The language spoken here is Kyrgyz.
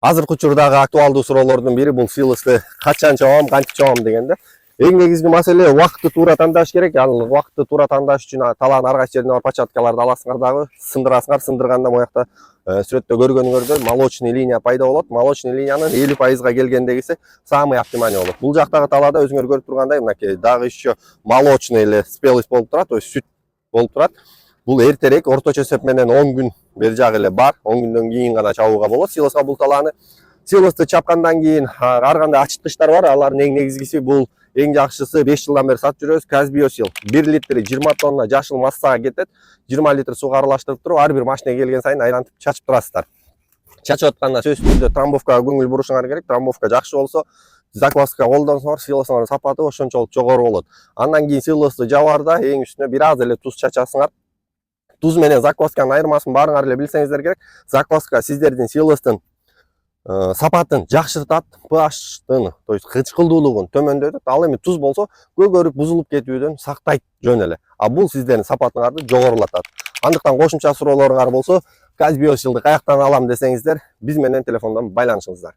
Азыркы учурдагы актуалдуу суроолордун бири бул силосты качан чабам, кантип чабам дегенде. Эң негизги маселе убакытты туура тандаш керек. Ал убакытты туура тандаш үчүн талаанын ар кайсы жерине бар початкаларды аласыңар дагы, сындырасыңар. Сындырганда моякта сүрөттө көргөнүңөрдөй молочный линия пайда болот. Молочный линиянын 50%га келгендегиси самый оптимальный болот. Бул жактагы талаада өзүңөр көрүп тургандай, мынакей дагы еще молочный эле спелость болуп турат, то есть сүт болуп турат. Бул эртерээк, орточо эсеп менен 10 күн бери жагы эле бар. 10 күндөн кийин гана чабууга болот силоска бул талааны. Силосты чапкандан кийин ар кандай ачыткычтар бар. Алардын эң негизгиси бул эң жакшысы 5 жылдан бери сатып жүрөбүз. Казбиосил 1 литри 20 тонна жашыл массага кетет. 20 литр сууга аралаштырып туруп, ар бир машинеге келген сайын айлантып чачып турасыздар. Чачып атканда сөзсүз түрдө трамбовкага көңүл бурушуңар керек. Трамбовка жакшы болсо, закваска колдонсоңор, силосуңардын сапаты ошончолук жогору болот. Андан кийин силосты жабаарда эң үстүнө бир аз эле туз чачасыңар. Туз менен заквасканын айырмасын баарыңар эле билсеңиздер керек. Закваска сиздердин силостун сапатын жакшыртат, pH'тын, то есть кычкылдуулугун төмөндөтөт. Ал эми туз болсо көгөрүп бузулуп кетүүдөн сактайт жөн эле. А бул сиздердин сапатыңарды жогорулатат. Андыктан кошумча суроолоруңар болсо, Казбиосилди каяктан алам десеңиздер, биз менен телефондон байланышыңыздар.